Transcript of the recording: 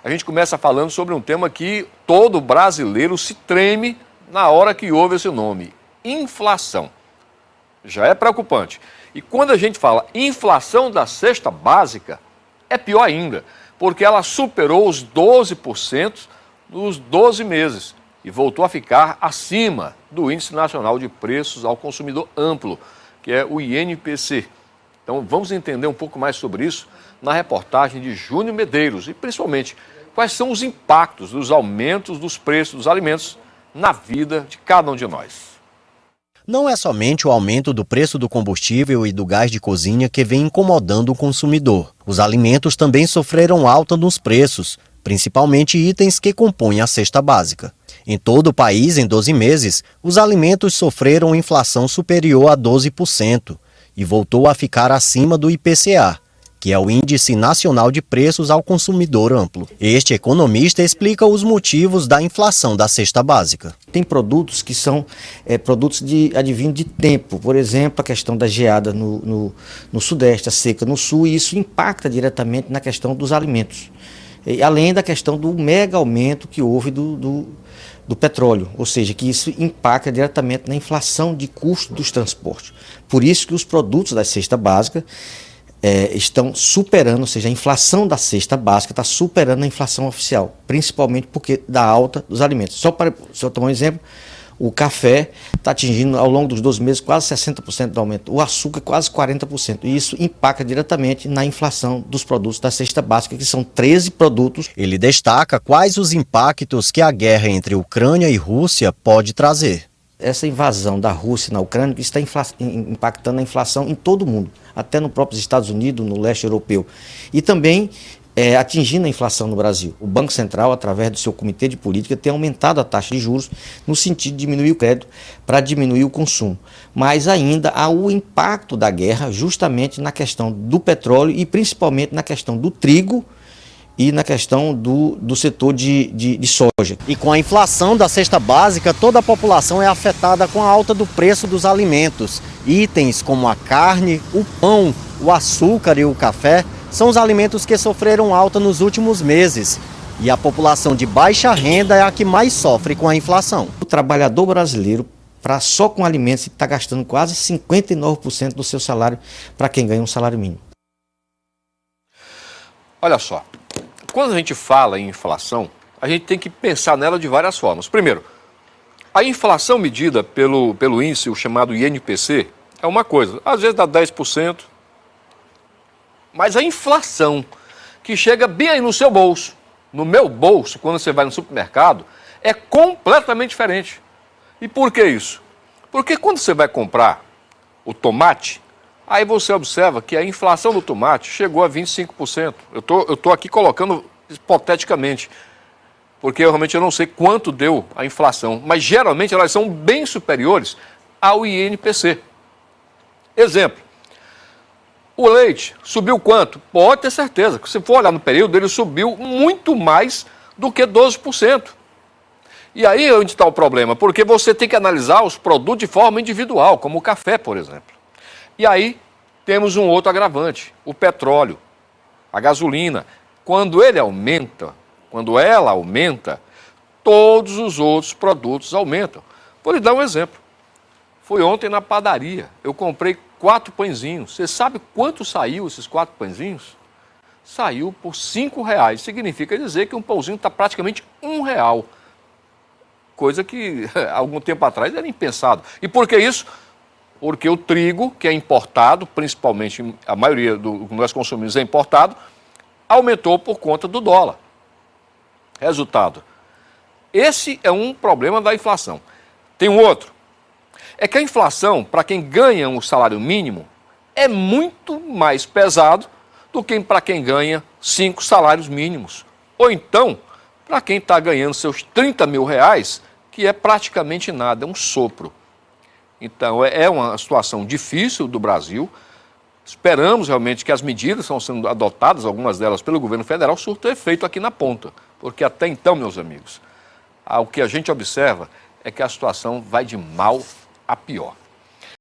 a gente começa falando sobre um tema que todo brasileiro se treme na hora que ouve esse nome: inflação. Já é preocupante. E quando a gente fala inflação da cesta básica, é pior ainda, porque ela superou os 12% nos 12 meses e voltou a ficar acima do Índice Nacional de Preços ao Consumidor Amplo, que é o INPC. Então vamos entender um pouco mais sobre isso na reportagem de Júnior Medeiros e principalmente quais são os impactos dos aumentos dos preços dos alimentos na vida de cada um de nós. Não é somente o aumento do preço do combustível e do gás de cozinha que vem incomodando o consumidor. Os alimentos também sofreram alta nos preços, principalmente itens que compõem a cesta básica. Em todo o país, em 12 meses, os alimentos sofreram inflação superior a 12% e voltou a ficar acima do IPCA, que é o Índice Nacional de Preços ao Consumidor Amplo. Este economista explica os motivos da inflação da cesta básica. Tem produtos que são produtos advindo de tempo, por exemplo, a questão da geada no Sudeste, a seca no Sul, e isso impacta diretamente na questão dos alimentos. E, além da questão do mega aumento que houve do petróleo, ou seja, que isso impacta diretamente na inflação de custo dos transportes. Por isso que os produtos da cesta básica estão superando, ou seja, a inflação da cesta básica está superando a inflação oficial, principalmente porque da alta dos alimentos. Só para tomar um exemplo, o café está atingindo ao longo dos 12 meses quase 60% do aumento, o açúcar quase 40%, e isso impacta diretamente na inflação dos produtos da cesta básica, que são 13 produtos. Ele destaca quais os impactos que a guerra entre Ucrânia e Rússia pode trazer. Essa invasão da Rússia na Ucrânia está impactando a inflação em todo o mundo, até no próprio Estados Unidos, no leste europeu, e também atingindo a inflação no Brasil. O Banco Central, através do seu comitê de política, tem aumentado a taxa de juros no sentido de diminuir o crédito para diminuir o consumo. Mas ainda há o impacto da guerra justamente na questão do petróleo e principalmente na questão do trigo e na questão do setor de soja. E com a inflação da cesta básica, toda a população é afetada com a alta do preço dos alimentos. Itens como a carne, o pão, o açúcar e o café são os alimentos que sofreram alta nos últimos meses. E a população de baixa renda é a que mais sofre com a inflação. O trabalhador brasileiro, só com alimentos, está gastando quase 59% do seu salário para quem ganha um salário mínimo. Olha só. Quando a gente fala em inflação, a gente tem que pensar nela de várias formas. Primeiro, a inflação medida pelo índice, o chamado INPC, é uma coisa. Às vezes dá 10%, mas a inflação que chega bem aí no seu bolso, no meu bolso, quando você vai no supermercado, é completamente diferente. E por que isso? Porque quando você vai comprar o tomate, aí você observa que a inflação do tomate chegou a 25%. Eu tô aqui colocando hipoteticamente, porque realmente eu não sei quanto deu a inflação, mas geralmente elas são bem superiores ao INPC. Exemplo, o leite subiu quanto? Pode ter certeza, que se for olhar no período, ele subiu muito mais do que 12%. E aí onde está o problema, porque você tem que analisar os produtos de forma individual, como o café, por exemplo. E aí temos um outro agravante, o petróleo, a gasolina. Quando ela aumenta, todos os outros produtos aumentam. Vou lhe dar um exemplo. Fui ontem na padaria, eu comprei 4 pãezinhos. Você sabe quanto saiu esses 4 pãezinhos? Saiu por R$5. Significa dizer que um pãozinho está praticamente R$1. Coisa que algum tempo atrás era impensado. E por que isso? Porque o trigo, que é importado, principalmente a maioria do que nós consumimos é importado, aumentou por conta do dólar. Resultado, esse é um problema da inflação. Tem um outro, é que a inflação, para quem ganha um salário mínimo, é muito mais pesado do que para quem ganha 5 salários mínimos. Ou então, para quem está ganhando seus R$30 mil, que é praticamente nada, é um sopro. Então, é uma situação difícil do Brasil. Esperamos realmente que as medidas que estão sendo adotadas, algumas delas pelo governo federal, surtam efeito aqui na ponta. Porque até então, meus amigos, o que a gente observa é que a situação vai de mal a pior.